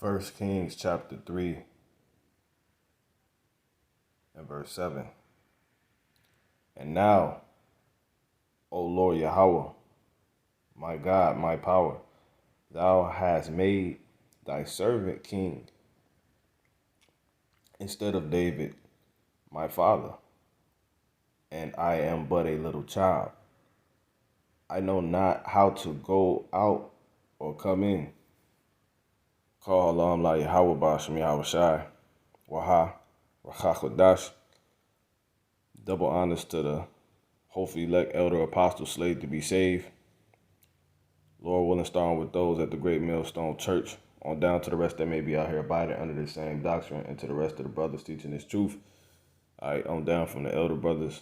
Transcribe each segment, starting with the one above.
First Kings chapter 3 and verse 7. And now, O Lord Yahweh, my God, my power, thou hast made thy servant king instead of David, my father, and I am but a little child. I know not how to go out or come in. Call Alam La Yahweh Basham Yahweh Shai, Waha, Rachakodash. Double honors to the hopefully elect elder apostle slave to be saved. Lord willing, starting with those at the Great Millstone Church, on down to the rest that may be out here abiding under the same doctrine, and to the rest of the brothers teaching this truth. All right, on down from the elder brothers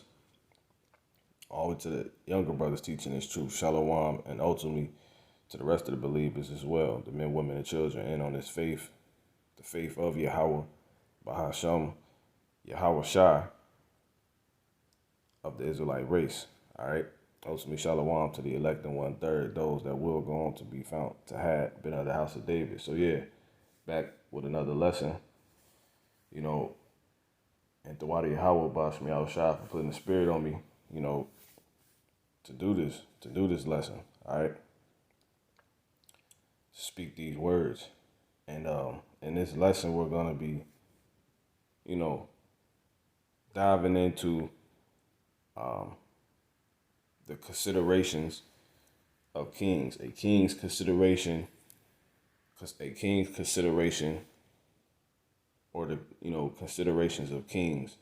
all the way to the younger brothers teaching this truth. Shalom, and ultimately to the rest of the believers as well, the men, women, and children in on this faith, the faith of Yahweh, Bahasham, Yahweh Shai, of the Israelite race. All right. Ultimately, shalom to the elect and 1/3, those that will go on to be found to have been of the house of David. So yeah, back with another lesson, and Thawadi Yahweh Bashmi Shai for putting the spirit on me, to do this lesson. All right. To speak these words. And in this lesson we're gonna be, diving into the considerations of kings, a king's consideration, or the considerations of kings,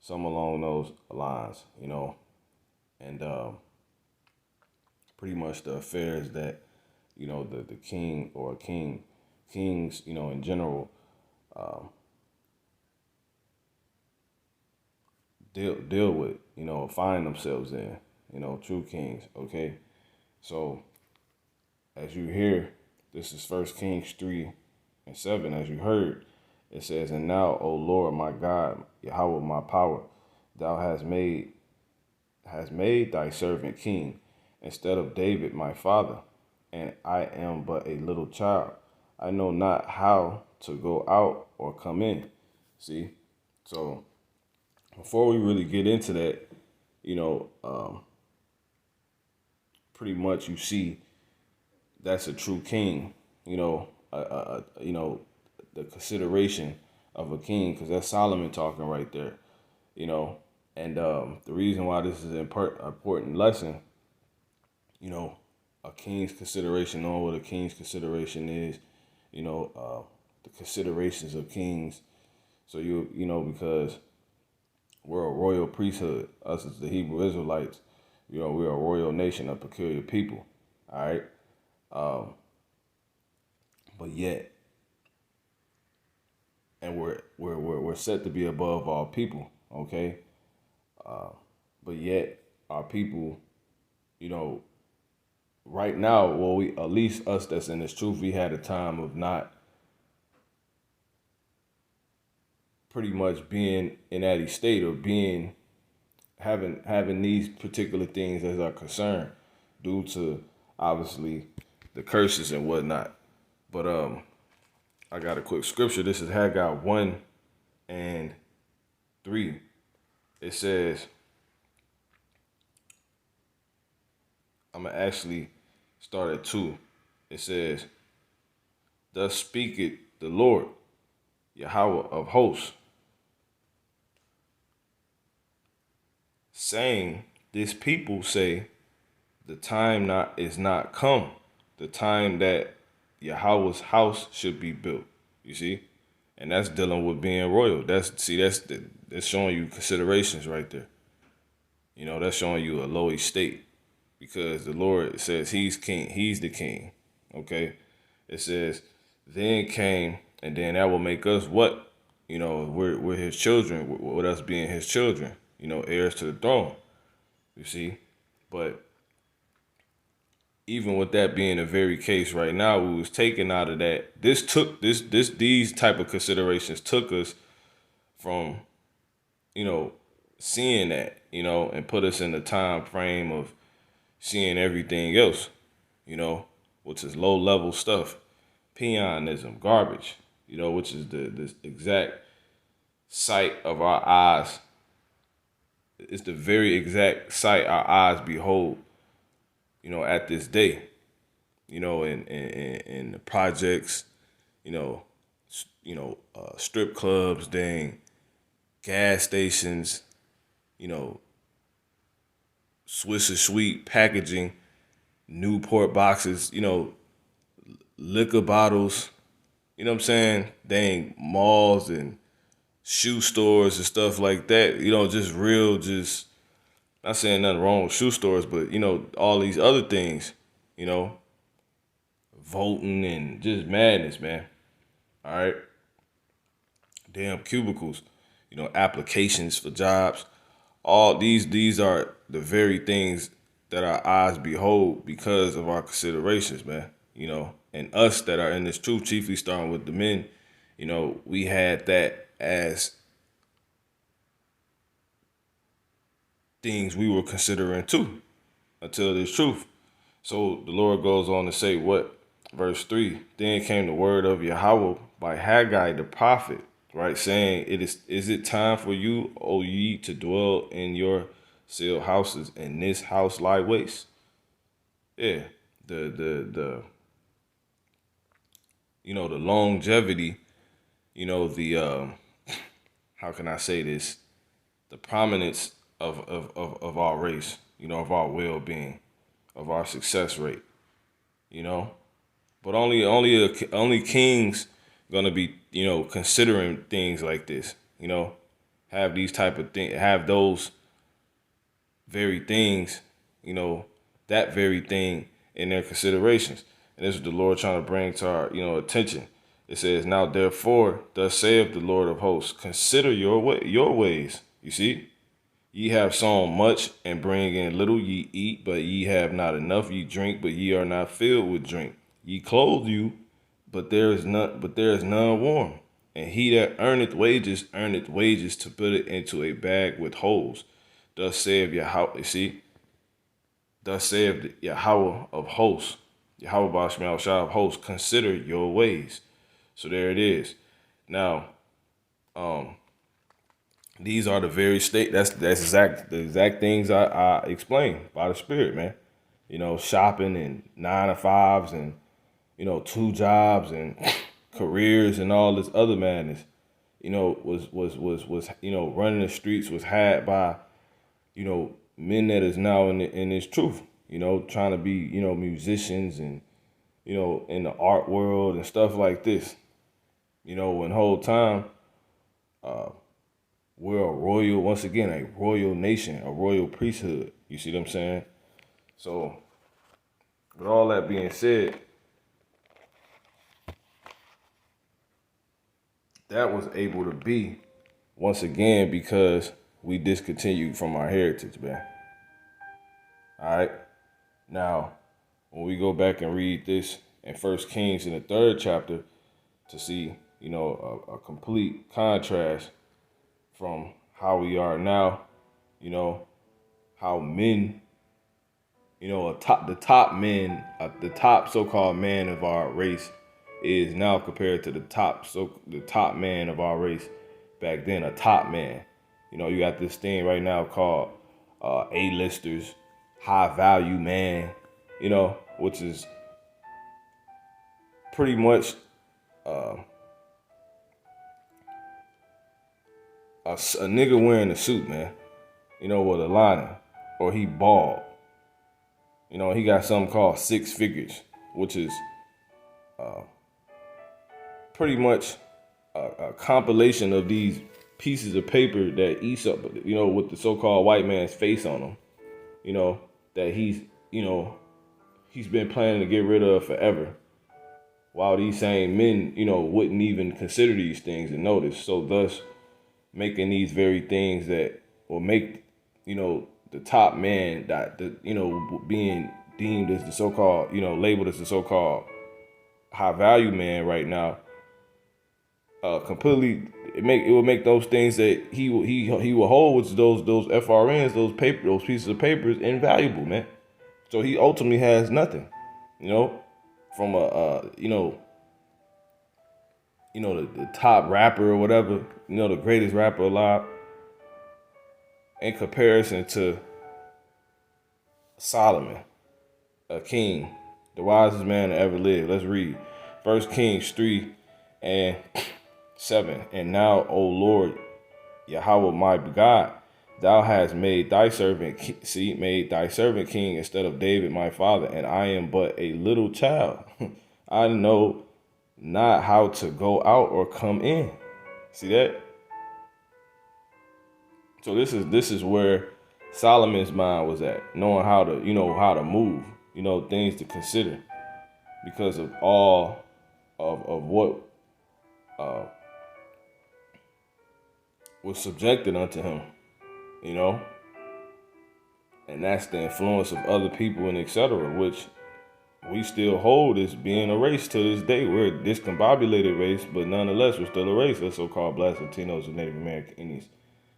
some along those lines, and pretty much the affairs that the king or kings in general deal with, find themselves in, true kings. Okay, so as you hear, this is First Kings 3 and 7. As you heard, it says, "And now, O Lord, my God, Yahweh, my power, thou hast made thy servant king instead of David, my father, and I am but a little child. I know not how to go out or come in." See, so before we really get into that, pretty much you see that's a true king. The consideration of a king, because that's Solomon talking right there. And the reason why this is an important lesson, a king's consideration, knowing what a king's consideration is, the considerations of kings. So because we're a royal priesthood, us as the Hebrew Israelites, we're a royal nation, a peculiar people. All right. But yet, and we're set to be above all people. Okay. But yet our people, right now, well, we, at least us that's in this truth, we had a time of not pretty much being in that state, or being having these particular things as our concern, due to obviously the curses and whatnot. But I got a quick scripture. This is Haggai 1 and 3. It says, I'm going to actually start at 2. It says, "Thus speaketh the Lord, Yahweh of hosts, saying, this people say, the time is not come, the time that Yahweh's house should be built." You see? And that's dealing with being royal. That's showing you considerations right there. That's showing you a low estate, because the Lord says he's king. He's the king. Okay. It says, then came, and then that will make us what? We're his children, with us being his children, heirs to the throne. You see? But even with that being the very case right now, we was taken out of that. These type of considerations took us from, seeing that, and put us in the time frame of seeing everything else, which is low level stuff. Peonism, garbage, which is the exact sight of our eyes. It's the very exact sight our eyes behold, at this day, in the projects, strip clubs, dang, gas stations, you know, Swisher Sweet packaging, Newport boxes, liquor bottles, you know what I'm saying? Dang, malls and shoe stores and stuff like that. Just real, just not saying nothing wrong with shoe stores, but all these other things, you know, voting and just madness, man. All right. Damn cubicles, applications for jobs. All these are the very things that our eyes behold because of our considerations, man. And us that are in this truth, chiefly starting with the men, we had that as things we were considering too until this truth. So the Lord goes on to say what? Verse 3, then came the word of Yahweh by Haggai the prophet, right, saying, is it time for you, O ye, to dwell in your sealed houses, and this house lie waste? Yeah, the the longevity, the how can I say this? The prominence of our race, of our well being, of our success rate, you know. But only kings gonna be considering things like this. Have these type of things, have those very things, that very thing in their considerations. And this is the Lord trying to bring to our attention. It says, now therefore, thus saith the Lord of hosts, consider your ways. You see, ye have sown much and bring in little. Ye eat, but ye have not enough. Ye drink, but ye are not filled with drink. Ye clothe you, but there is none warm. And he that earneth wages to put it into a bag with holes. Thus saith Yahweh. You see, thus saith Yahweh of hosts, Yahweh Bashmal Shah of hosts. Consider your ways. So there it is. Now, these are the very state. That's the exact things I explained by the Spirit, man. Shopping and 9 to 5s and 2 jobs and careers and all this other madness. Was running the streets was had by men that is now in this truth. Trying to be musicians and in the art world and stuff like this. When whole time we're once again, a royal nation, a royal priesthood. You see what I'm saying? So, with all that being said, that was able to be, once again, because we discontinued from our heritage, man. All right? Now, when we go back and read this in 1 Kings in the 3rd chapter to see, a complete contrast from how we are now, how men, the top so-called man of our race is now compared to the top man of our race back then, a top man. You got this thing right now called A-listers, high value man, which is pretty much a nigga wearing a suit, man, with a liner, or he bald. He got something called 6 figures, which is pretty much a compilation of these pieces of paper that each up, with the so-called white man's face on them, that he's been planning to get rid of forever. While these same men, wouldn't even consider these things and notice. So thus making these very things that will make, the top man that being deemed as the so-called, labeled as the so-called high value man right now, completely it will make those things that he will hold, which those FRNs, those pieces of papers, invaluable, man. So he ultimately has nothing, from a the top rapper or whatever, the greatest rapper alive, in comparison to Solomon, a king, the wisest man to ever live. Let's read 1 Kings 3 and 7. And now, O Lord, Yahweh my God, thou hast made thy servant king instead of David my father, and I am but a little child. I know not how to go out or come in. See that? So this is where Solomon's mind was at, knowing how to move, things to consider, because of all of what was subjected unto him, and that's the influence of other people and etc., which we still hold as being a race to this day. We're a discombobulated race, but nonetheless, we're still a race. That's so-called Blacks, Latinos, and Native American Indians.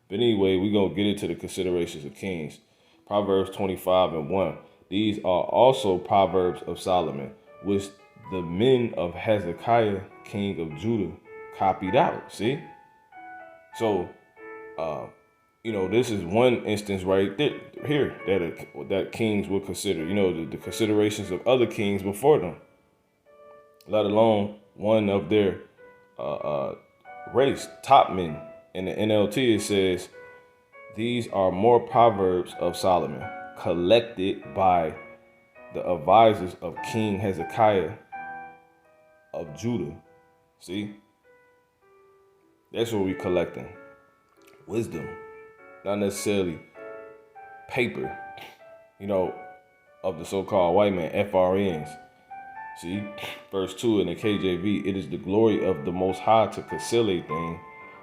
But anyway, we're going to get into the considerations of kings. Proverbs 25 and 1. These are also Proverbs of Solomon, which the men of Hezekiah, king of Judah, copied out. See? So, this is one instance right here that kings will consider, the considerations of other kings before them, let alone one of their race, top men. In the NLT, it says, these are more Proverbs of Solomon, collected by the advisors of King Hezekiah of Judah. See? That's what we're collecting. Wisdom. Not necessarily paper, of the so-called white man, FRNs. See? Verse 2 in the KJV, it is the glory of the Most High to conceal a thing,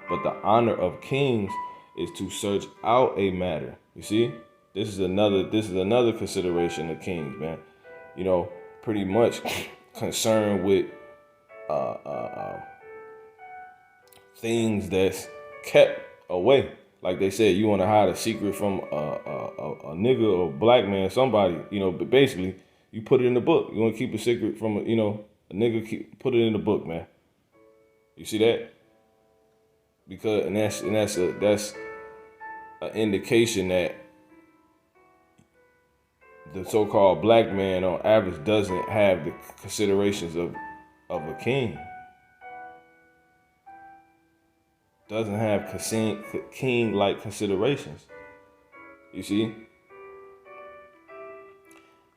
but the honor of kings is to search out a matter. You see? This is another consideration of kings, man. Pretty much concerned with things that's kept away. Like they said, you want to hide a secret from a nigga or a black man, somebody, but basically you put it in the book. You want to keep a secret from a nigga, put it in the book, man. You see that? Because that's an indication that the so-called black man on average doesn't have the considerations of a king. Doesn't have king-like considerations. You see?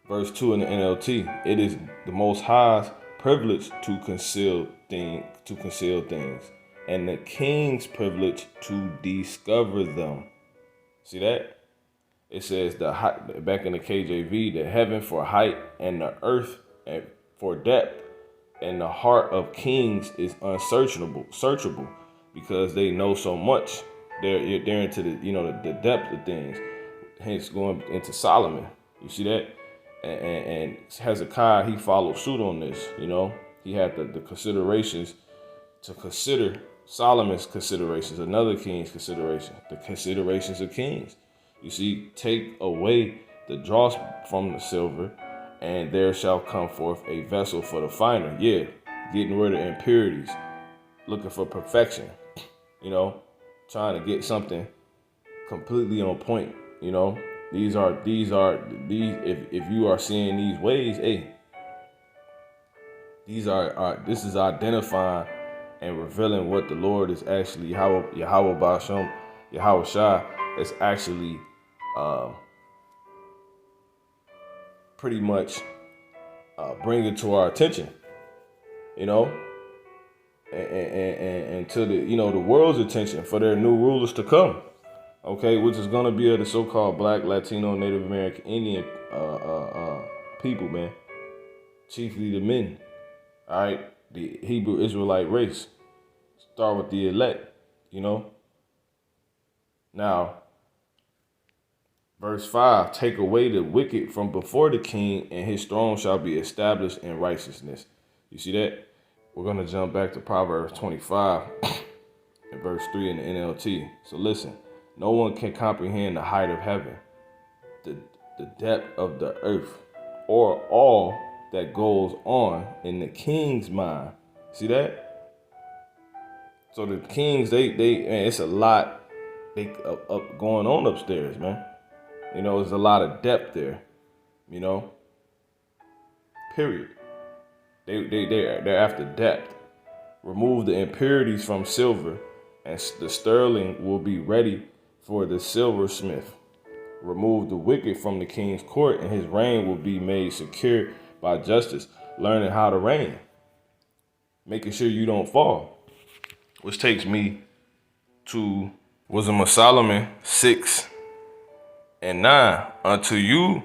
Verse 2 in the NLT, it is the Most High's privilege to conceal things, and the king's privilege to discover them. See that? It says back in the KJV, the heaven for height and the earth for depth, and the heart of kings is searchable, because they know so much. They're into the depth of things. Hence, going into Solomon, you see that, and Hezekiah, he followed suit on this. He had the considerations to consider Solomon's considerations, another king's consideration, the considerations of kings. You see, take away the dross from the silver, and there shall come forth a vessel for the finer. Yeah, getting rid of impurities, looking for perfection. Trying to get something completely on point. These if you are seeing these ways, hey, this is identifying and revealing what the Lord is actually, Yahweh Bashem, Yahweh Shai, is actually pretty much bringing to our attention, and to the world's attention for their new rulers to come, okay, which is gonna be of the so-called Black, Latino, Native American, Indian people, man, chiefly the men. All right, the Hebrew Israelite race. Start with the elect, Now, verse 5, take away the wicked from before the king, and his throne shall be established in righteousness. You see that? We're going to jump back to Proverbs 25 and verse 3 in the NLT. So listen, no one can comprehend the height of heaven, the depth of the earth, or all that goes on in the king's mind. See that? So the kings, they man, it's a lot they up going on upstairs, man. There's a lot of depth there. You know, period. They're after depth. Remove the impurities from silver, and the sterling will be ready for the silversmith. Remove the wicked from the king's court, and his reign will be made secure by justice. Learning how to reign, making sure you don't fall. Which takes me to Wisdom of Solomon 6:9. Unto you,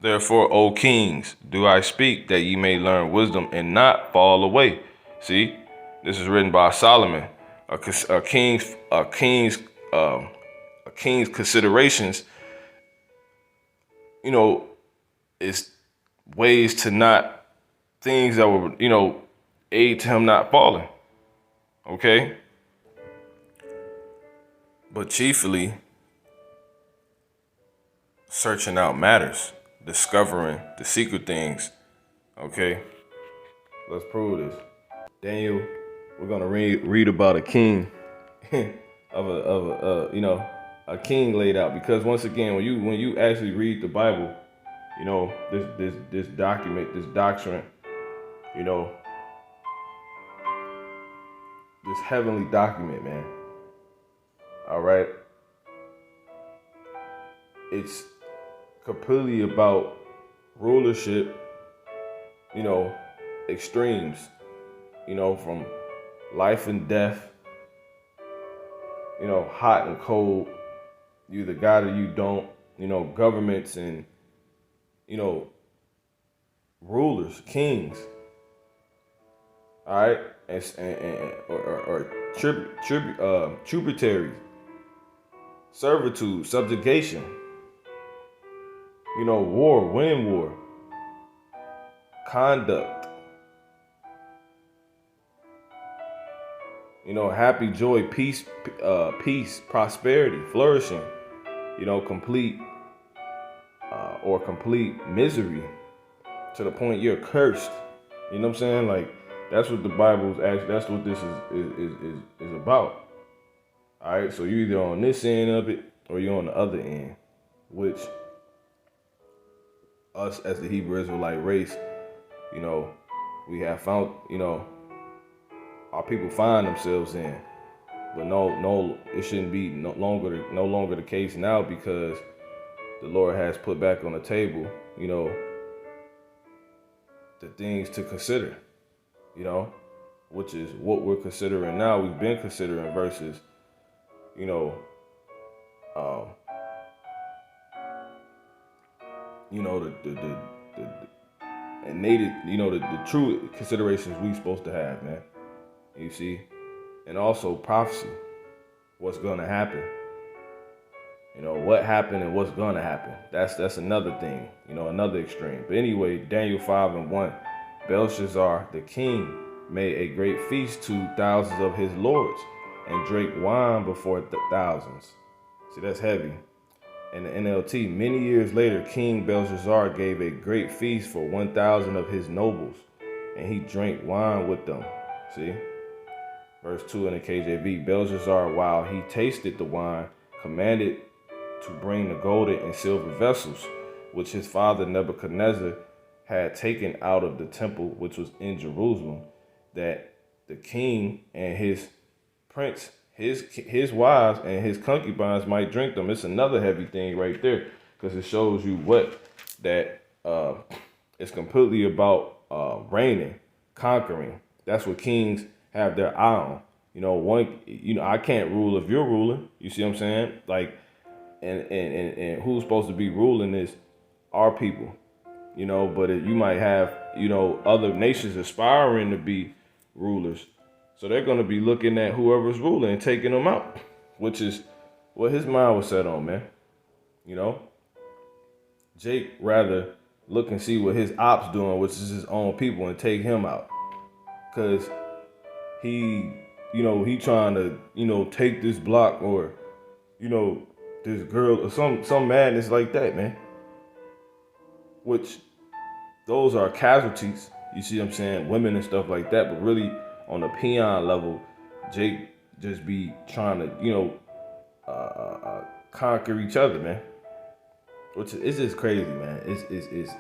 therefore, O kings, do I speak, that ye may learn wisdom and not fall away. See, this is written by Solomon. A king's considerations, is ways to not things that will, aid to him not falling. Okay, but chiefly searching out matters, discovering the secret things. Okay, let's prove this. Daniel, we're gonna read about a king a king laid out, because once again, when you actually read the Bible, this document, this doctrine, this heavenly document, man. All right, it's completely about rulership, extremes, from life and death, hot and cold. You either got it or you don't. Governments and rulers, kings. All right, or tributaries, servitude, subjugation. War, winning war, conduct. Happy, joy, peace, prosperity, flourishing. Complete or complete misery to the point you're cursed. You know what I'm saying? Like, that's what the Bible is actually. That's what this is about. All right. So you're either on this end of it or you're on the other end, which us as the Hebrew Israelite race, we have found, our people find themselves in. But no, it shouldn't be no longer the case now, because the Lord has put back on the table, the things to consider, which is what we're considering now. We've been considering versus, the and native, the true considerations we supposed to have, man. You see, and also prophecy, what's gonna happen. What happened and what's gonna happen. That's another thing, another extreme. But anyway, Daniel 5:1, Belshazzar the king made a great feast to thousands of his lords, and drank wine before thousands. See, that's heavy. In the NLT, many years later, King Belshazzar gave a great feast for 1,000 of his nobles, and he drank wine with them. See? Verse 2 in the KJV, Belshazzar, while he tasted the wine, commanded to bring the golden and silver vessels, which his father Nebuchadnezzar had taken out of the temple, which was in Jerusalem, that the king and his prince, his wives and his concubines might drink them. It's another heavy thing right there, because it shows you that it's completely about reigning, conquering. That's what kings have their eye on. I can't rule if you're ruling. You see what I'm saying? Like, and who's supposed to be ruling is our people. But you might have, other nations aspiring to be rulers. So they're going to be looking at whoever's ruling and taking them out, which is what his mind was set on, man. Jake rather look and see what his ops doing, which is his own people, and take him out. Because he trying to, take this block, or, this girl, or some madness like that, man. Which, those are casualties, you see what I'm saying? Women and stuff like that, but really, on the peon level, Jake just be trying to, conquer each other, man. Which is just crazy, man. It's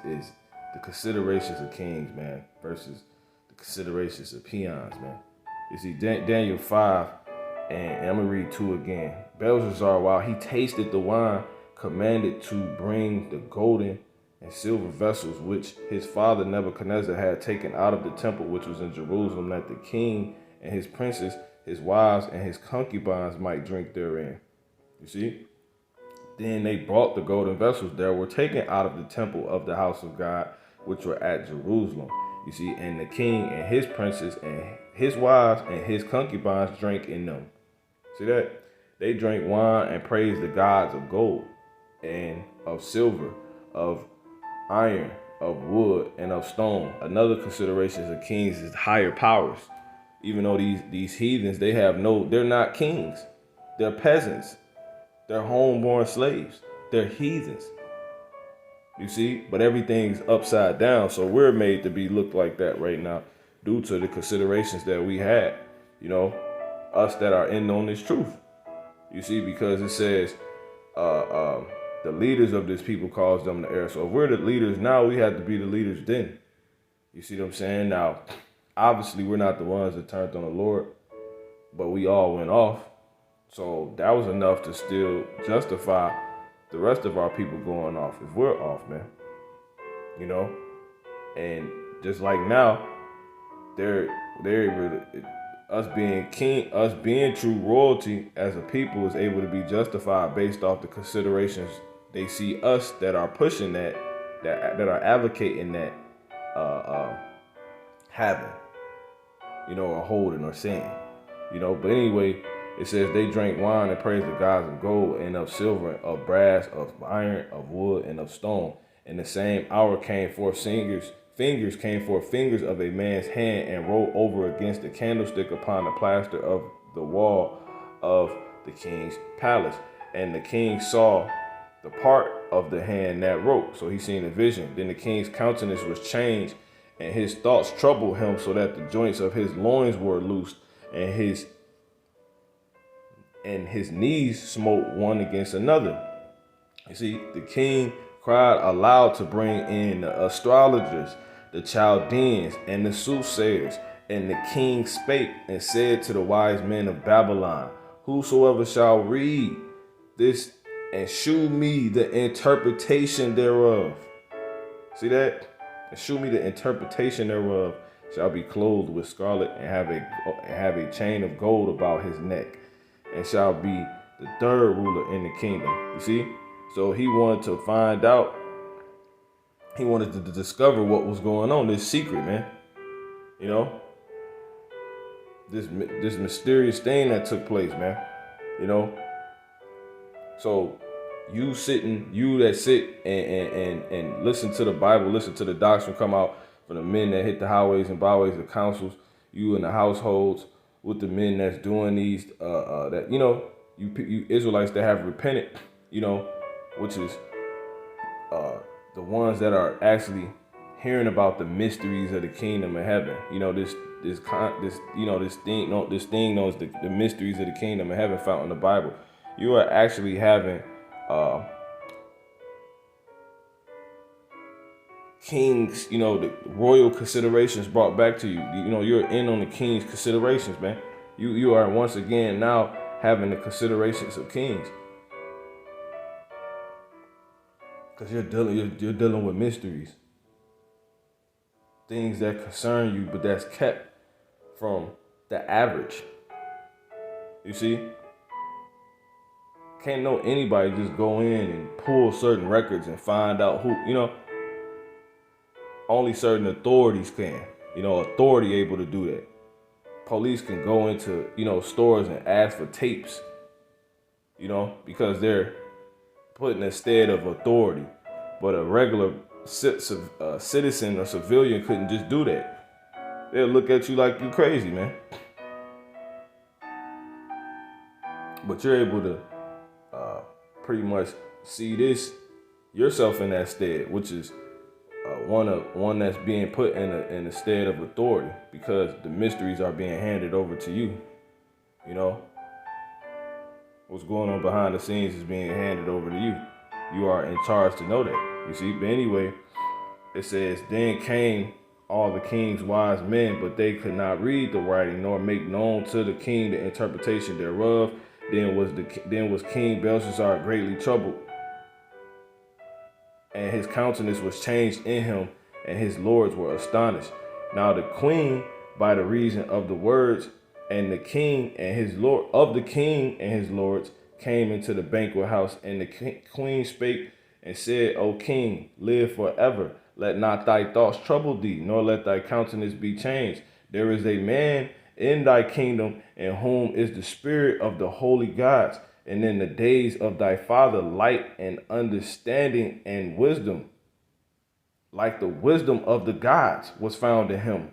the considerations of kings, man, versus the considerations of peons, man. You see, Daniel 5, and I'm going to read 2 again. Belshazzar, while he tasted the wine, commanded to bring the golden and silver vessels which his father Nebuchadnezzar had taken out of the temple which was in Jerusalem, that the king and his princes, his wives, and his concubines might drink therein. You see? Then they brought the golden vessels that were taken out of the temple of the house of God, which were at Jerusalem. You see, and the king and his princes and his wives and his concubines drank in them. See that? They drank wine and praised the gods of gold and of silver, of iron, of wood, and of stone. Another consideration of kings is higher powers. Even though these heathens, they're not kings. They're peasants. They're homeborn slaves. They're heathens. You see? But everything's upside down. So we're made to be looked like that right now due to the considerations that we had. Us that are in on this truth. You see, because it says the leaders of this people caused them to err. So if we're the leaders now, we have to be the leaders then. You see what I'm saying? Now, obviously, we're not the ones that turned on the Lord, but we all went off. So that was enough to still justify the rest of our people going off if we're off, man. And just like now, they're able to, us being true royalty as a people is able to be justified based off the considerations they see us that are pushing that are advocating that having, or holding or saying, But anyway, it says they drank wine and praised the gods of gold and of silver, of brass, of iron, of wood, and of stone. In the same hour came forth fingers of a man's hand and rolled over against the candlestick upon the plaster of the wall of the king's palace. And the king saw the part of the hand that wrote. So he seen a vision. Then the king's countenance was changed, and his thoughts troubled him, so that the joints of his loins were loosed, and his knees smote one against another. You see, the king cried aloud to bring in the astrologers, the Chaldeans, and the soothsayers. And the king spake and said to the wise men of Babylon, whosoever shall read this and shew me the interpretation thereof. See that? And shew me the interpretation thereof, shall be clothed with scarlet and have a chain of gold about his neck, and shall be the third ruler in the kingdom. You see? So he wanted to find out. He wanted to discover what was going on, this secret, man. This mysterious thing that took place, man. So you that sit and listen to the Bible, listen to the doctrine come out from the men that hit the highways and byways, the councils, you in the households with the men that's doing these, you Israelites that have repented, which is the ones that are actually hearing about the mysteries of the kingdom of heaven. This thing knows the mysteries of the kingdom of heaven found in the Bible. You are actually having kings, the royal considerations brought back to you. You're in on the king's considerations, man. You are once again now having the considerations of kings. Because you're dealing with mysteries. Things that concern you, but that's kept from the average. You see? Can't know anybody just go in and pull certain records and find out who, only certain authorities can. Authority able to do that. Police can go into, stores and ask for tapes, because they're put in a stead of authority. But a regular citizen or civilian couldn't just do that. They'll look at you like you crazy, man. But you're able to pretty much see this yourself in that stead, which is one that's being put in a stead of authority, because the mysteries are being handed over to you. You know, what's going on behind the scenes is being handed over to you. You are in charge to know that. You see, but anyway, it says, then came all the king's wise men, but they could not read the writing, nor make known to the king the interpretation thereof. Then was King Belshazzar greatly troubled, and his countenance was changed in him, and his lords were astonished. Now the queen, by the reason of the words, and the king and his lord of the king and his lords came into the banquet house, and the queen spake and said, O king, live forever. Let not thy thoughts trouble thee, nor let thy countenance be changed. There is a man in thy kingdom in whom is the spirit of the holy gods, and in the days of thy father light and understanding and wisdom, like the wisdom of the gods, was found in him.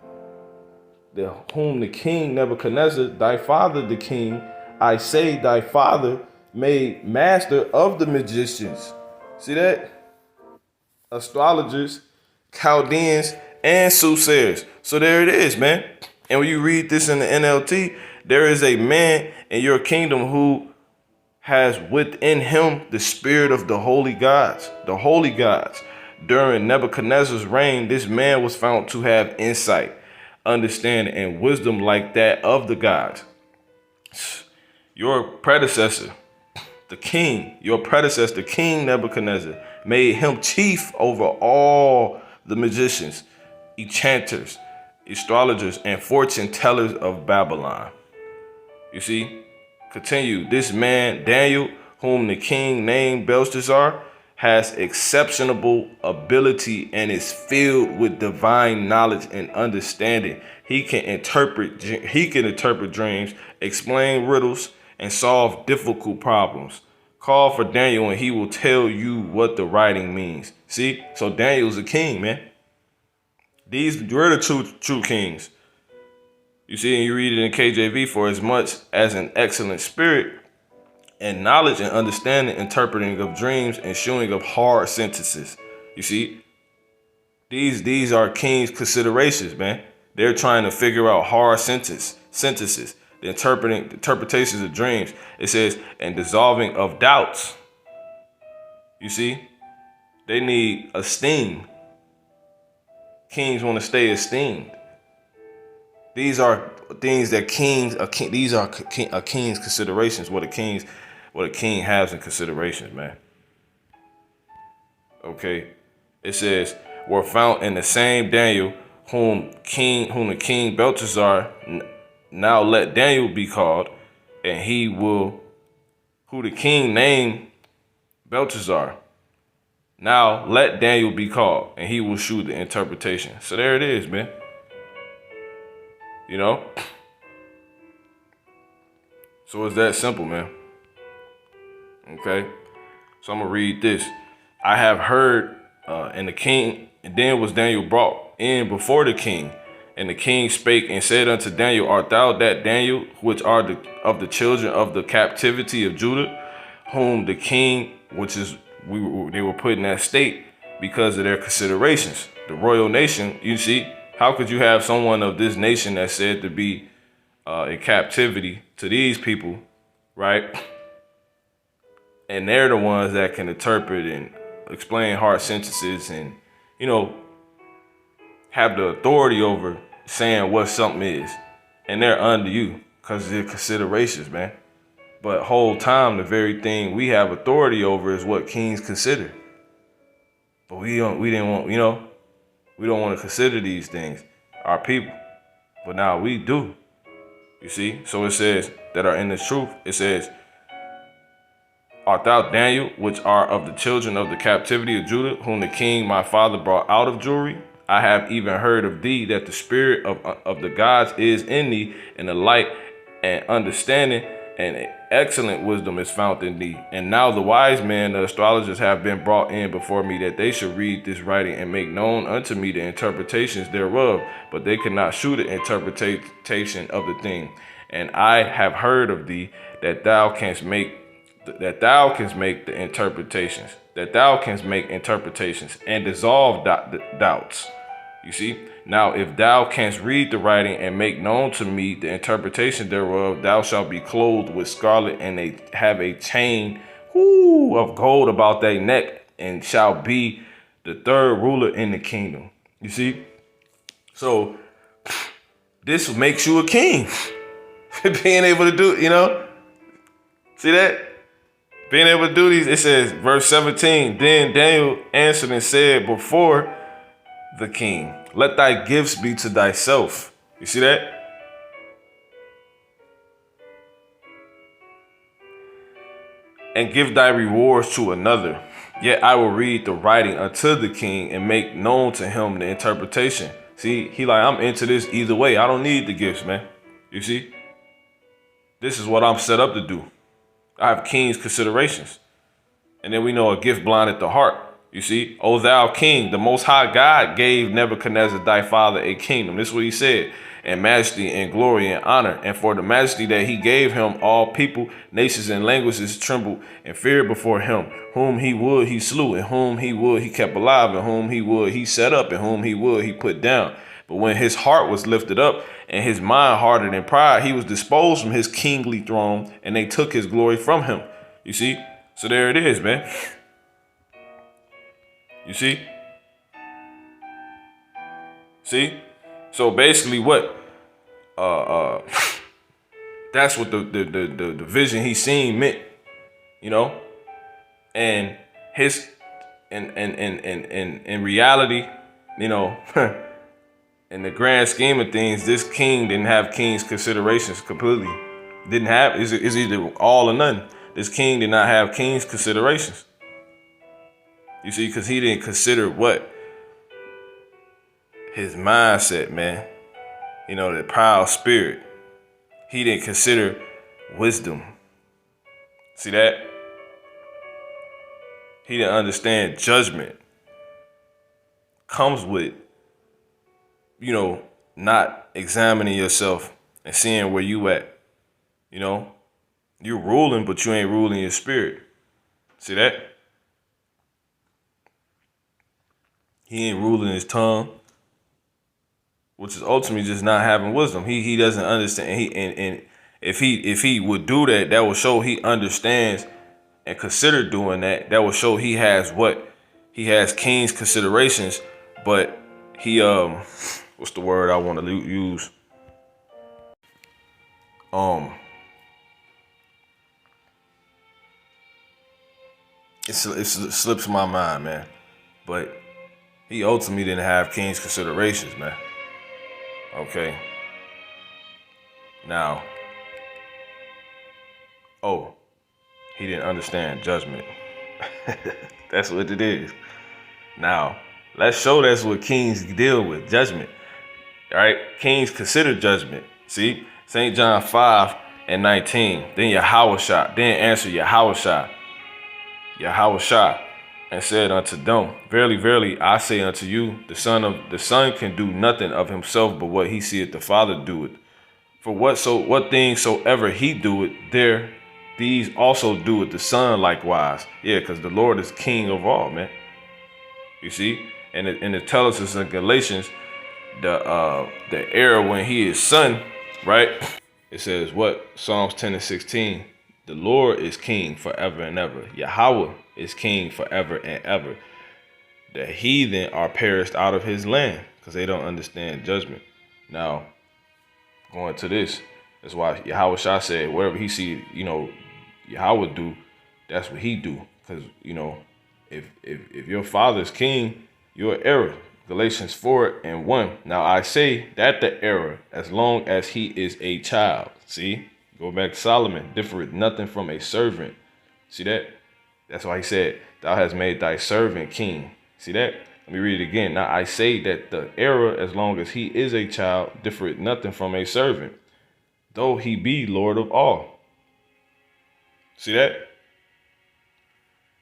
Whom the king Nebuchadnezzar, thy father the king, I say thy father, made master of the magicians. See that? Astrologers, Chaldeans, and soothsayers. So there it is, man. And when you read this in the NLT, there is a man in your kingdom who has within him the spirit of the holy gods. The holy gods. During Nebuchadnezzar's reign, this man was found to have insight, understanding, and wisdom like that of the gods. Your predecessor, the king, King Nebuchadnezzar, made him chief over all the magicians, enchanters, astrologers, and fortune tellers of Babylon. You see, continue. This man, Daniel, whom the king named Belshazzar, has exceptional ability and is filled with divine knowledge and understanding. He can interpret dreams, explain riddles, and solve difficult problems. Call for Daniel and he will tell you what the writing means. See? So Daniel's a king, man. These were the true kings. You see, and you read it in KJV, for as much as an excellent spirit and knowledge and understanding, interpreting of dreams and shewing of hard sentences. You see, these are kings' considerations, man. They're trying to figure out hard sentences, the interpretations of dreams. It says, and dissolving of doubts. You see, they need esteem. Kings want to stay esteemed. These are things that these are a king's considerations. What a king has in considerations, man. Okay, it says, were found in the same Daniel, whom the king Belshazzar, now let Daniel be called, and who the king named Belshazzar. Now let Daniel be called, and he will shew the interpretation. So there it is, man. You know? So it's that simple, man. Okay? So I'm going to read this. I have heard, and then was Daniel brought in before the king. And the king spake and said unto Daniel, art thou that Daniel, which are of the children of the captivity of Judah, whom the king, they were put in that state because of their considerations. The royal nation, you see, how could you have someone of this nation that's said to be in captivity to these people, right? And they're the ones that can interpret and explain hard sentences and, have the authority over saying what something is. And they're under you because of their considerations, man. But whole time, the very thing we have authority over is what kings consider. But we don't want to consider these things, our people. But now we do. You see? So it says that are in the truth. It says, art thou Daniel, which are of the children of the captivity of Judah, whom the king my father brought out of Jewry? I have even heard of thee that the spirit of the gods is in thee, and the light and understanding and excellent wisdom is found in thee. And now the wise men, the astrologers, have been brought in before me, that they should read this writing and make known unto me the interpretations thereof, but they cannot shew the interpretation of the thing. And I have heard of thee that thou canst make the interpretations, and dissolve doubts. You see? Now, if thou canst read the writing and make known to me the interpretation thereof, thou shalt be clothed with scarlet and have a chain of gold about thy neck, and shall be the third ruler in the kingdom. You see? So this makes you a king. Being able to do, see that? Being able to do these, it says, verse 17, then Daniel answered and said before the king, let thy gifts be to thyself. You see that? And give thy rewards to another. Yet I will read the writing unto the king and make known to him the interpretation. See, he like, I'm into this either way. I don't need the gifts, man. You see? This is what I'm set up to do. I have king's considerations. And then we know a gift blinded the heart. You see, O thou king, the most high God gave Nebuchadnezzar thy father a kingdom. This is what he said. And majesty and glory and honor. And for the majesty that he gave him, all people, nations, and languages trembled and feared before him. Whom he would, he slew. And whom he would, he kept alive. And whom he would, he set up. And whom he would, he put down. But when his heart was lifted up and his mind hardened in pride, he was disposed from his kingly throne, and they took his glory from him. You see? So there it is, man. You see? See? So basically what that's what the vision he seen meant, and his in reality, in the grand scheme of things, this king didn't have king's considerations completely. Didn't have, is either all or none. This king did not have king's considerations. You see, because he didn't consider what? His mindset, man. The proud spirit. He didn't consider wisdom. See that? He didn't understand judgment. Comes with, not examining yourself and seeing where you at. You're ruling, but you ain't ruling your spirit. See that? He ain't ruling his tongue, which is ultimately just not having wisdom. He doesn't understand. And if he would do that, that will show he understands and consider doing that. That will show he has what? He has king's considerations, but he what's the word I want to use? It slips my mind, man. But he ultimately didn't have king's considerations, man. Okay. Now, he didn't understand judgment. That's what it is. Now, let's show that's what kings deal with, judgment. All right? Kings consider judgment. See? St. John 5:19. Then Yahushua, then answered Yahushua, and said unto them, verily, verily, I say unto you, the son can do nothing of himself but what he seeth the Father do it. For what things soever he doeth, these also doeth the Son likewise. Yeah, because the Lord is King of all, man. You see, and it tells us in Galatians the era when he is Son, right? It says what? Psalms 10:16. The Lord is King forever and ever. Yahweh is King forever and ever. The heathen are perished out of his land because they don't understand judgment. Now, going to this, that's why Yahushua said, whatever he see, Yahweh do, that's what he do. Because, if your father's king, you're an heir. Galatians 4:1. Now I say that the heir, as long as he is a child. See? Go back to Solomon. Differeth nothing from a servant. See that? That's why he said, thou hast made thy servant king. See that? Let me read it again. Now I say that the heir, as long as he is a child, differeth nothing from a servant, though he be Lord of all. See that?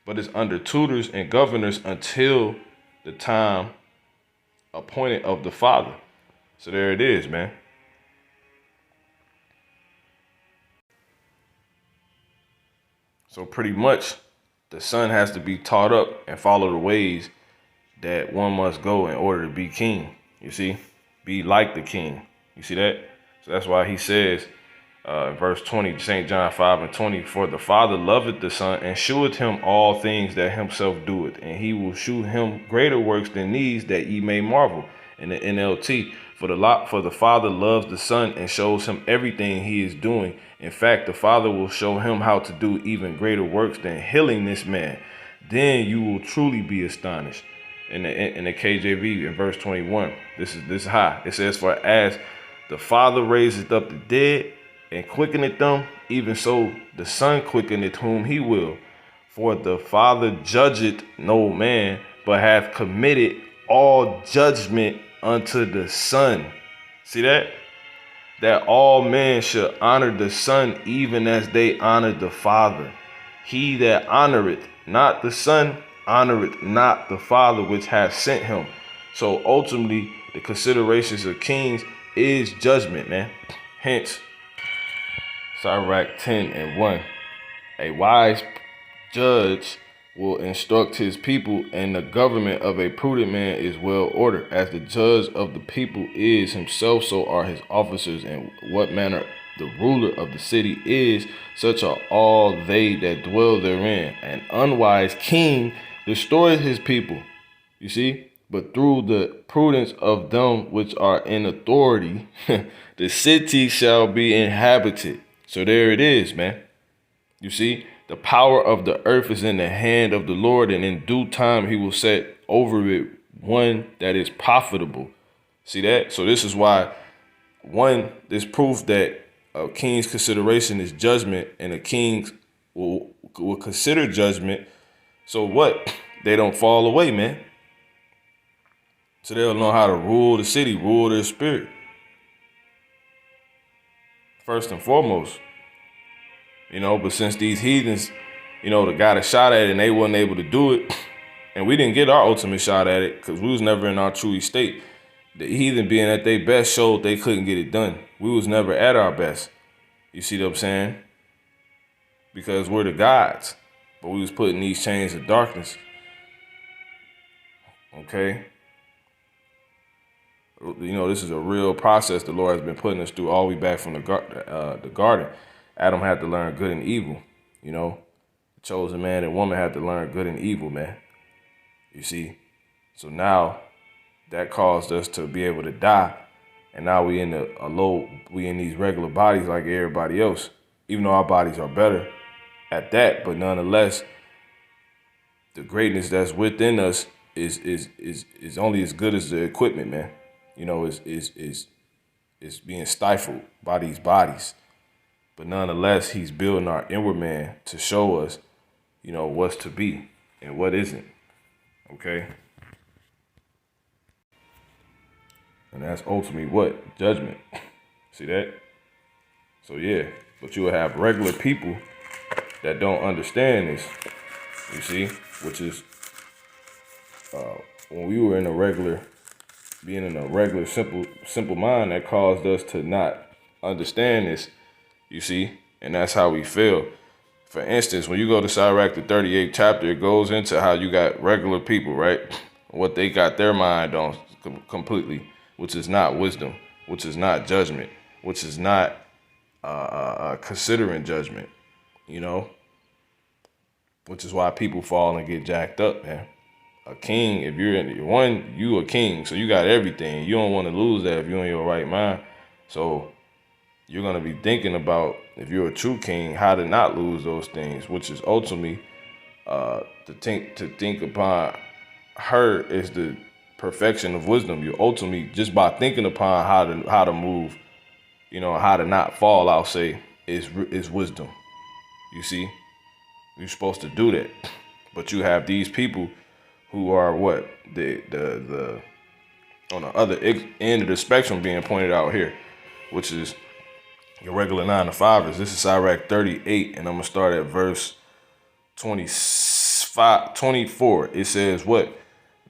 But is under tutors and governors until the time appointed of the Father. So there it is, man. So pretty much the son has to be taught up and follow the ways that one must go in order to be king. You see, be like the king. You see that? So that's why he says, verse 20, St. John 5:20, for the Father loveth the Son and sheweth him all things that himself doeth, and he will shew him greater works than these, that ye may marvel. In the NLT, for the Father loves the Son and shows him everything he is doing. In fact, the Father will show him how to do even greater works than healing this man. Then you will truly be astonished. In the KJV, in verse 21, this is high. It says, for as the Father raiseth up the dead and quickeneth them, even so the Son quickeneth whom he will. For the Father judgeth no man, but hath committed all judgment unto the Son. See that? That all men should honor the Son, even as they honor the Father. He that honoreth not the Son honoreth not the Father which hath sent him. So ultimately, the considerations of kings is judgment, man. Hence, Sirach 10:1. A wise judge will instruct his people, and the government of a prudent man is well ordered. As the judge of the people is himself, so are his officers, and what manner the ruler of the city is, such are all they that dwell therein. An unwise king destroys his people, you see, but through the prudence of them which are in authority, the city shall be inhabited. So there it is, man. You see, the power of the earth is in the hand of the Lord, and in due time he will set over it one that is profitable. See that? So this is why, one, there's proof that a king's consideration is judgment, and a king will consider judgment. So what? They don't fall away, man. So they'll know how to rule the city, rule their spirit. First and foremost. But since these heathens, got a shot at it and they wasn't able to do it, and we didn't get our ultimate shot at it because we was never in our true state. The heathen being at their best showed they couldn't get it done. We was never at our best. You see what I'm saying? Because we're the gods, but we was put in these chains of darkness. Okay? This is a real process the Lord has been putting us through all the way back from the garden. Adam had to learn good and evil, The chosen man and woman had to learn good and evil, man. You see? So now that caused us to be able to die. And now we in these regular bodies like everybody else, even though our bodies are better at that. But nonetheless, the greatness that's within us is only as good as the equipment, man. Is being stifled by these bodies. But nonetheless, he's building our inward man to show us, what's to be and what isn't. Okay? And that's ultimately what? Judgment. See that? So yeah, but you will have regular people that don't understand this. You see? Which is when we were being in a regular, simple mind, that caused us to not understand this. You see, and that's how we feel. For instance, when you go to Sirach, the 38th chapter, it goes into how you got regular people, right? What they got their mind on completely, which is not wisdom, which is not judgment, which is not considering judgment, which is why people fall and get jacked up, man. A king, if you're you a king, so you got everything. You don't want to lose that if you're in your right mind. So you're going to be thinking about, if you're a true king, how to not lose those things, which is ultimately to think upon her is the perfection of wisdom. You ultimately, just by thinking upon how to move, how to not fall, I'll say, is wisdom. You see, you're supposed to do that, but you have these people who are what the on the other end of the spectrum being pointed out here, which is your regular 9-to-5ers. This is Sirach 38, and I'm gonna start at verse 24. It says, "What?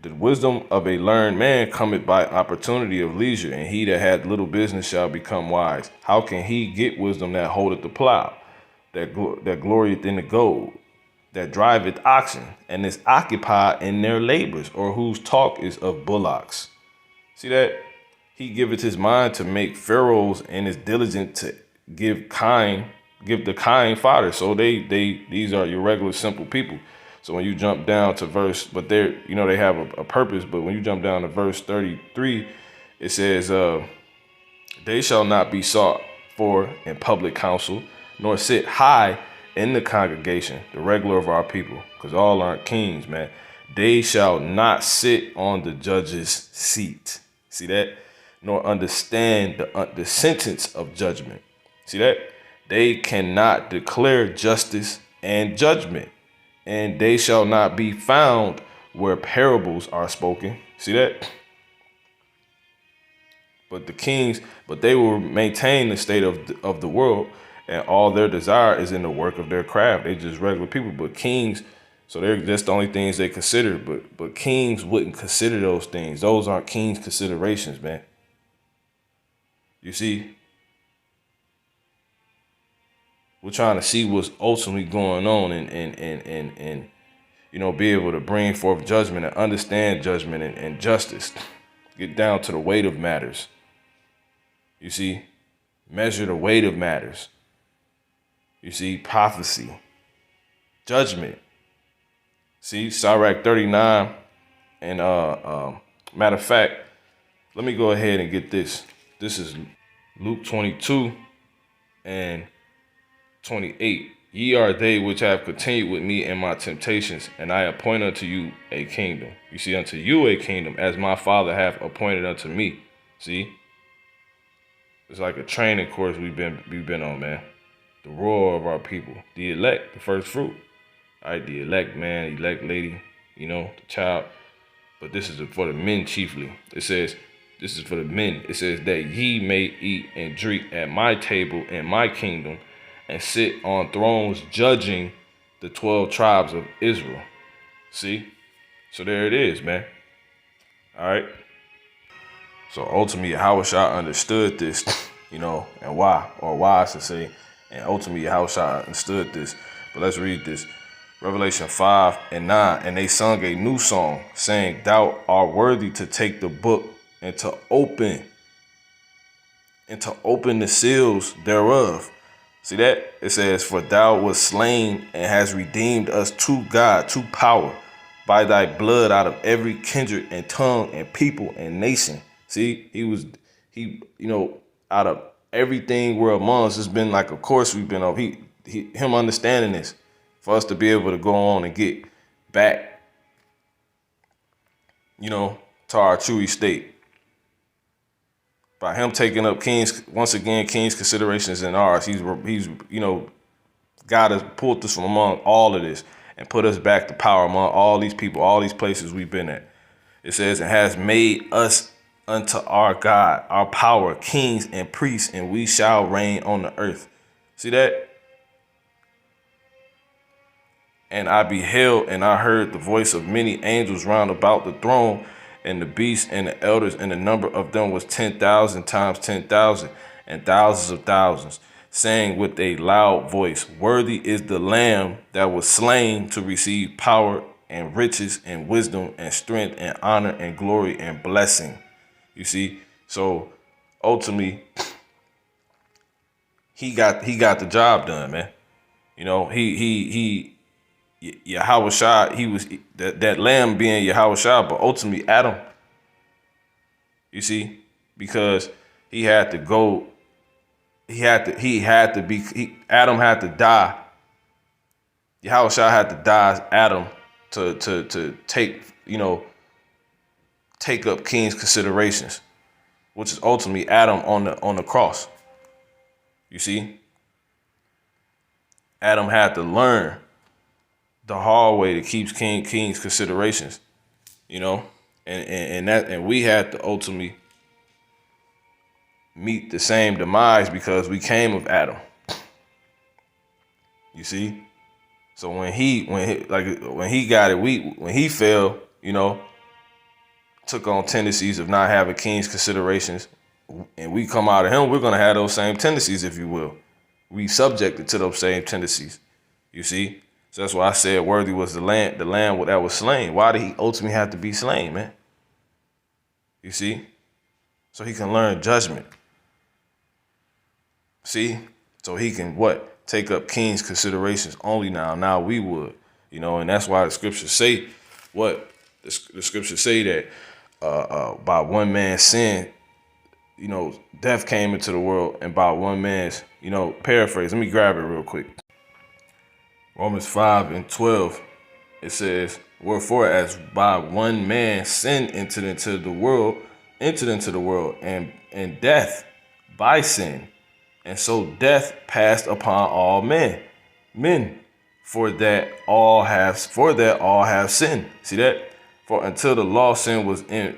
The wisdom of a learned man cometh by opportunity of leisure, and he that had little business shall become wise. How can he get wisdom that holdeth the plow, that glorieth in the gold, that driveth oxen, and is occupied in their labors, or whose talk is of bullocks?" See that? He giveth his mind to make pharaohs and is diligent to give the kind fodder. So these are your regular simple people. So when you jump down to verse, but they're, they have a purpose. But when you jump down to verse 33, it says, they shall not be sought for in public council, nor sit high in the congregation, the regular of our people, because all aren't kings, man. They shall not sit on the judge's seat. See that? Nor understand the sentence of judgment. See that? They cannot declare justice and judgment, and they shall not be found where parables are spoken. See that? But they will maintain the state of the world, and all their desire is in the work of their craft. They just regular people, but kings, so they're just the only things they consider. But kings wouldn't consider those things. Those aren't kings' considerations, man. You see, we're trying to see what's ultimately going on, and be able to bring forth judgment and understand judgment and justice. Get down to the weight of matters. You see, measure the weight of matters. You see, prophecy, judgment. See, Sirach 39, and matter of fact, let me go ahead and get this. This is Luke 22 and 28. Ye are they which have continued with me in my temptations, and I appoint unto you a kingdom. You see, unto you a kingdom, as my Father hath appointed unto me. See? It's like a training course we've been on, man. The roar of our people, the elect, the first fruit. All right, the elect man, elect lady, the child. But this is for the men chiefly. It says, this is for the men. It says that ye may eat and drink at my table in my kingdom, and sit on thrones judging the 12 tribes of Israel. See? So there it is, man. All right. So ultimately, Yahushua understood this, and why I should say, and ultimately, Yahushua understood this. But let's read this. Revelation 5 and 9. And they sung a new song, saying, Thou art worthy to take the book and to open the seals thereof. See that? It says, For thou wast slain and hast redeemed us to God, to power, by thy blood out of every kindred and tongue and people and nation. See, out of everything we're amongst, it's been like a course we've been on. Him understanding this for us to be able to go on and get back, to our true estate. By him taking up king's considerations in ours, he's God has pulled us from among all of this and put us back to power among all these people, all these places we've been at. It says, and has made us unto our God, our power, kings and priests, and we shall reign on the earth. See that? And I beheld and I heard the voice of many angels round about the throne, and the beasts and the elders, and the number of them was 10,000 times 10,000, and thousands of thousands, saying with a loud voice, Worthy is the Lamb that was slain to receive power and riches and wisdom and strength and honor and glory and blessing. You see, so ultimately, he got the job done, man. Yahushua, he was that lamb being Yahushua, but ultimately Adam. You see, because he had to go, Adam had to die. Yahushua had to die as Adam to take up king's considerations, which is ultimately Adam on the cross. You see, Adam had to learn the hard way to keep king's considerations, and we had to ultimately meet the same demise because we came of Adam. You see, so when he got it, when he fell, took on tendencies of not having king's considerations, and we come out of him, we're gonna have those same tendencies, if you will. We subjected to those same tendencies. You see, so that's why I said worthy was the lamb that was slain. Why did he ultimately have to be slain, man? You see, so he can learn judgment. See? So he can what? Take up king's considerations only now. Now we would, and that's why the scriptures say what? The scriptures say that by one man's sin, death came into the world, and by one man's, paraphrase. Let me grab it real quick. Romans 5:12, it says, wherefore as by one man sin entered into the world, and death by sin. And so death passed upon all men, for that all have sinned. See that? For until the law, sin was in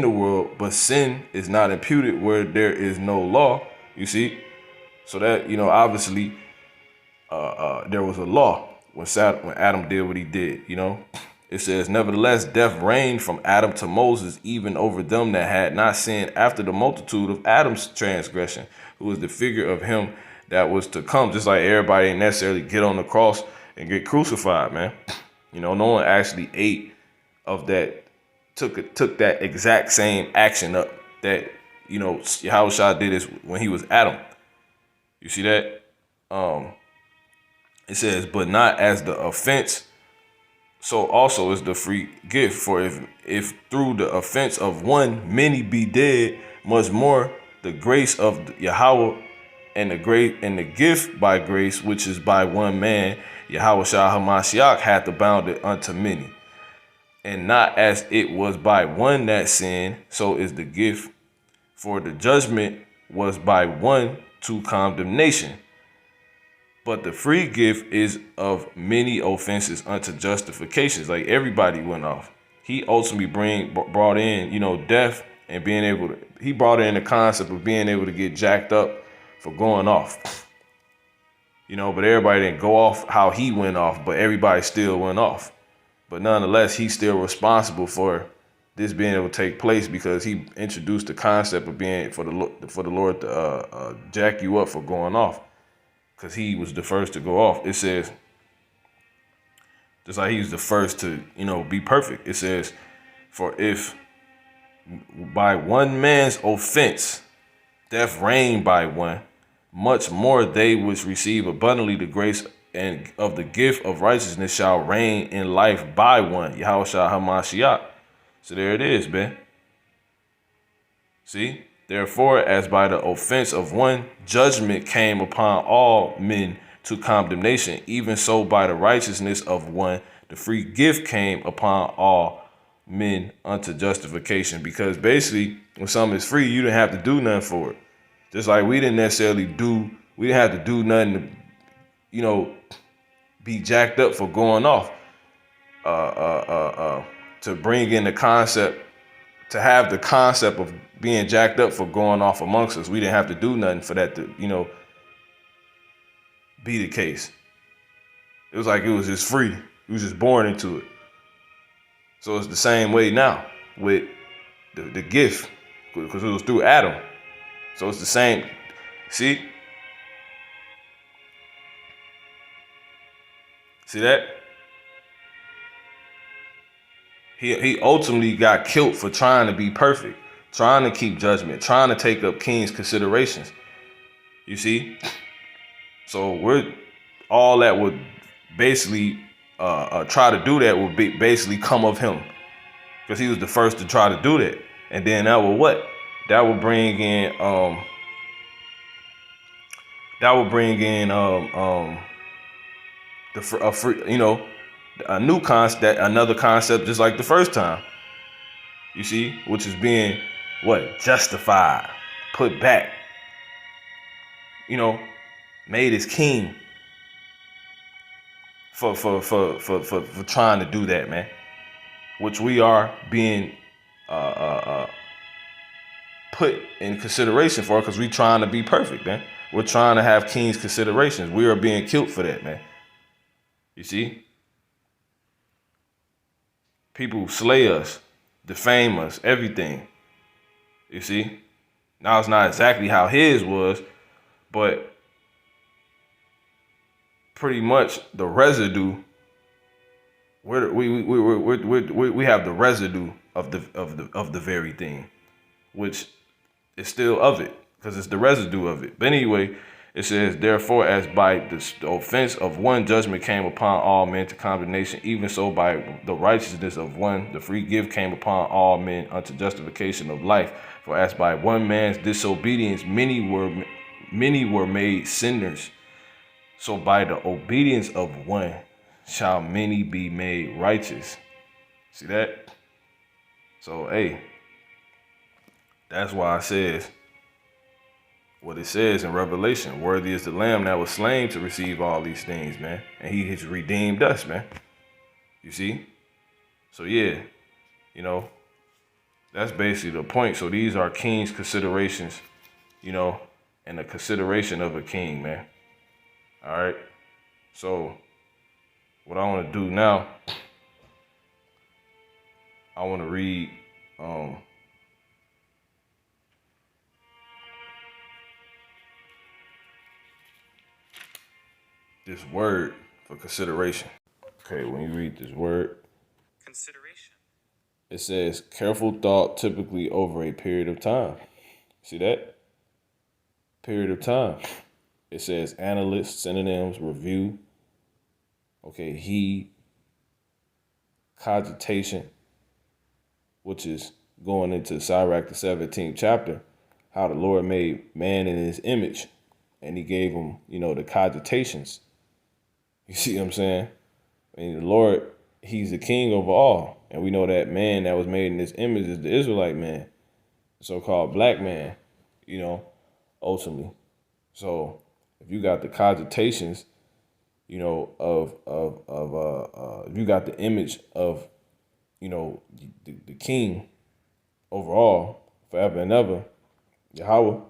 the world, but sin is not imputed where there is no law. You see? So that, obviously, there was a law when Adam did what he did, It says, nevertheless, death reigned from Adam to Moses, even over them that had not sinned after the multitude of Adam's transgression, who was the figure of him that was to come. Just like everybody didn't necessarily get on the cross and get crucified, man. No one actually ate of that, took that exact same action up that, Yahushua did this when he was Adam. You see that? It says, but not as the offense, so also is the free gift. For if through the offense of one many be dead, much more the grace of Yahweh and the gift by grace, which is by one man, Yahushua HaMashiach, hath abounded unto many. And not as it was by one that sinned, so is the gift. For the judgment was by one to condemnation, but the free gift is of many offenses unto justifications. Like everybody went off. He ultimately brought in, death and being able to. He brought in the concept of being able to get jacked up for going off. But everybody didn't go off how he went off, but everybody still went off. But nonetheless, he's still responsible for this being able to take place because he introduced the concept of being for the Lord to jack you up for going off. Because he was the first to go off. It says, just like he was the first to, be perfect. It says, for if by one man's offense, death reigned by one, much more they which receive abundantly the grace and of the gift of righteousness shall reign in life by one, Yahushua HaMashiach. So there it is, man. See? Therefore, as by the offense of one, judgment came upon all men to condemnation, even so by the righteousness of one, the free gift came upon all men unto justification. Because basically, when something is free, you didn't have to do nothing for it. Just like we didn't have to do nothing to, be jacked up for going off. To bring in the concept, to have the concept of being jacked up for going off amongst us. We didn't have to do nothing for that to, be the case. It was like it was just free. He was just born into it. So it's the same way now with the gift, because it was through Adam. So it's the same. See that? He ultimately got killed for trying to be perfect, trying to keep judgment, trying to take up king's considerations. You see? So all that would basically try to do that would basically come of him, because he was the first to try to do that. And then that would what? That would bring in a new concept, another concept, just like the first time. You see, which is being what? Justified, put back, made as king for trying to do that, man. Which we are being put in consideration for, because we trying to be perfect, man. We're trying to have king's considerations. We are being killed for that, man. You see? People slay us, defame us, everything. You see? Now it's not exactly how his was, but pretty much the residue. We have the residue of the very thing. which is still of it, because it's the residue of it. But anyway, it says, therefore, as by the offense of one judgment came upon all men to condemnation, even so by the righteousness of one the free gift came upon all men unto justification of life. For as by one man's disobedience many were made sinners, so by the obedience of one shall many be made righteous. See that? So, hey, that's why it says what it says in Revelation. Worthy is the Lamb that was slain to receive all these things, man. And he has redeemed us, man. You see? So, yeah, you know, that's basically the point. So these are king's considerations, you know, and the consideration of a king, man. All right? So what I want to do now, I want to read this word for consideration. Okay, when you read this word, consideration, it says careful thought, typically over a period of time. See that? Period of time. It says analyst, synonyms, review. Okay, heed, cogitation, which is going into Sirach, the 17th chapter, how the Lord made man in his image, and he gave him, you know, the cogitations. You see what I'm saying? And the Lord, he's the king over all. And we know that man that was made in this image is the Israelite man, the so-called black man, you know, ultimately. So if you got the cogitations, you know, if you got the image of, you know, the king overall, forever and ever, Yahweh,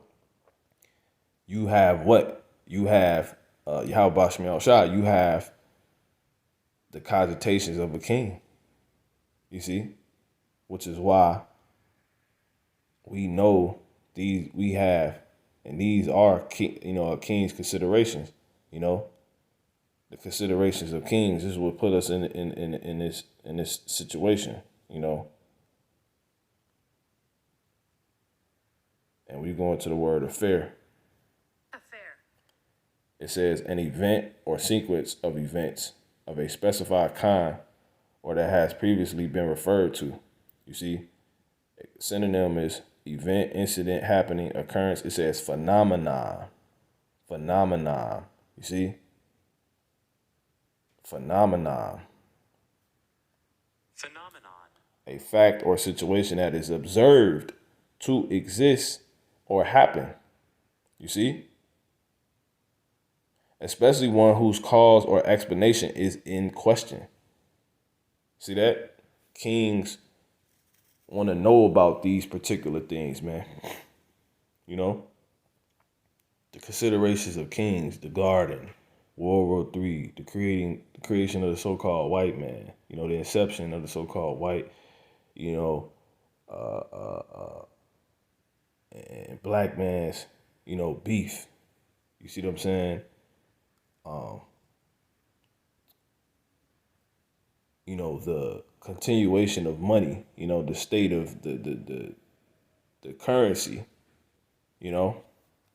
you have what? You have Yahweh Bashmi Shah, you have the cogitations of a king. You see? Which is why we know we have, and these are a king's considerations, you know. The considerations of kings, this is what put us in this situation, you know. And we go into the word affair. It says an event or sequence of events of a specified kind or that has previously been referred to. You see, synonym is event, incident, happening, occurrence. It says phenomenon. Phenomenon. You see? Phenomenon. Phenomenon. A fact or situation that is observed to exist or happen. You see? Especially one whose cause or explanation is in question. See that? Kings want to know about these particular things, man. You know? The considerations of kings, the garden, World War III, the creation of the so-called white man, you know, the inception of the so-called white, you know, and black man's, you know, beef. You see what I'm saying? You know, the continuation of money, you know, the state of the currency, you know,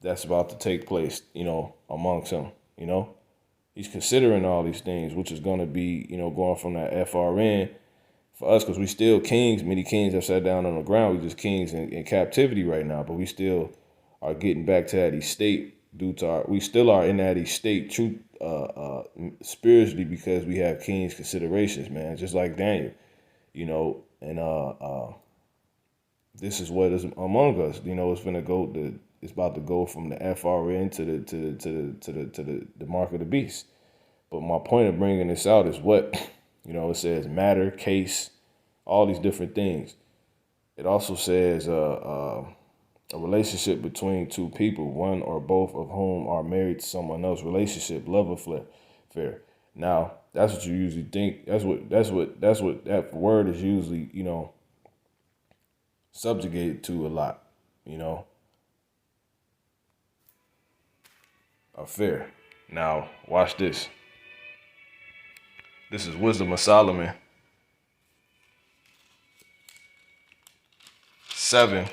that's about to take place, you know, amongst them, you know. He's considering all these things, which is going to be, you know, going from that FRN for us, because we still kings. Many kings have sat down on the ground. We just kings in captivity right now, but we still are getting back to that estate due to we still are in that estate spiritually, because we have king's considerations, man, just like Daniel, you know. And this is what is among us, you know. It's about to go from the FRN to the mark of the beast. But my point of bringing this out is what, you know, it says matter, case, all these different things. It also says a relationship between two people, one or both of whom are married to someone else. Relationship, love affair. Now, that's what you usually think. That's what that word is usually, you know, subjugated to a lot, you know. Affair. Now, watch this. This is Wisdom of Solomon 7,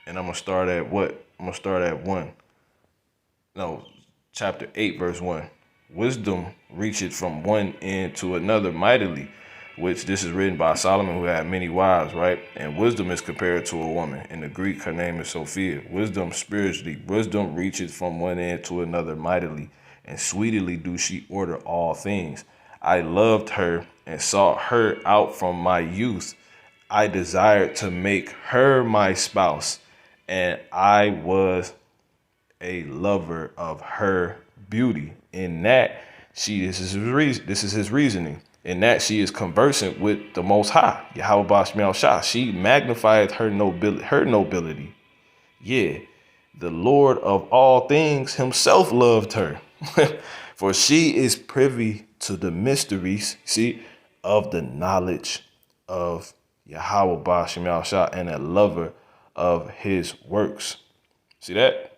And I'm gonna start at what? I'm gonna start at 1. No, chapter 8, verse 1. Wisdom reacheth from one end to another mightily, which this is written by Solomon, who had many wives, right? And wisdom is compared to a woman. In the Greek, her name is Sophia. Wisdom spiritually, wisdom reacheth from one end to another mightily, and sweetly do she order all things. I loved her and sought her out from my youth. I desired to make her my spouse, and I was a lover of her beauty. In that this is his reasoning. In that she is conversant with the Most High, Yahweh Bashmiel Shah. She magnified her nobility. Yeah, the Lord of all things himself loved her. For she is privy to the mysteries, see, of the knowledge of Yahweh Bashmiel Shah, and a lover of his works. See that?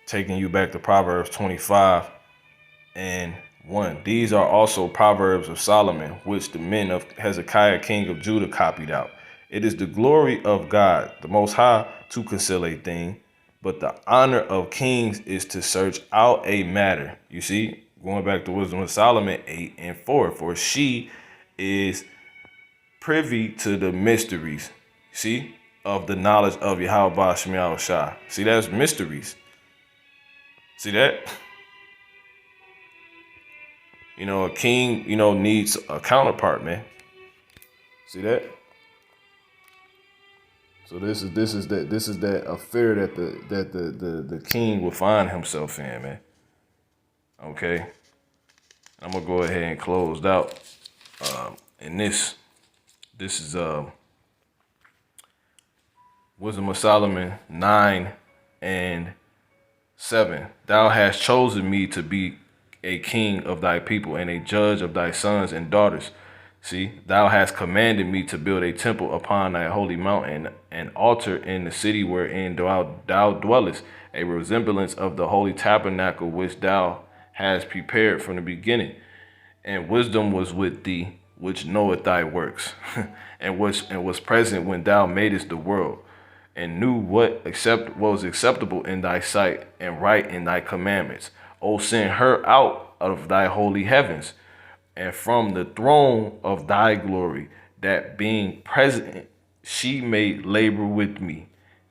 Taking you back to Proverbs 25:1. These are also Proverbs of Solomon, which the men of Hezekiah, king of Judah, copied out. It is the glory of God, the Most High, to conceal a thing, but the honor of kings is to search out a matter. You see, going back to Wisdom of Solomon 8:4. For she is privy to the mysteries, see, of the knowledge of Yahweh Bashmiel Shah. See, that's mysteries. See that? A king, needs a counterpart, man. See that? So this is that affair that the king will find himself in, man. Okay. I'm gonna go ahead and close out. And this is Wisdom of Solomon 9:7. Thou hast chosen me to be a king of thy people and a judge of thy sons and daughters. See, thou hast commanded me to build a temple upon thy holy mountain, an altar in the city wherein thou dwellest, a resemblance of the holy tabernacle which thou hast prepared from the beginning. And wisdom was with thee, which knoweth thy works, and was present when thou madest the world, and knew what was acceptable in thy sight and right in thy commandments. O send her out of thy holy heavens, and from the throne of thy glory, that being present she may labor with me,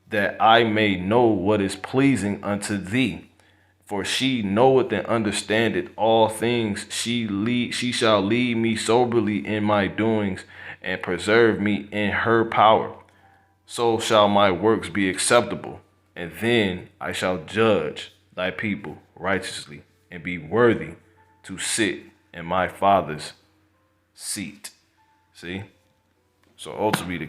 that I may know what is pleasing unto thee. For she knoweth and understandeth all things. She shall lead me soberly in my doings, and preserve me in her power. So shall my works be acceptable, and then I shall judge thy people righteously, and be worthy to sit in my father's seat. See? So ultimately the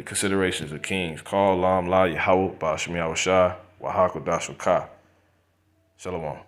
considerations of kings. Call Lam La Yahweh Bashmiel Shah Wahakadash Shalom.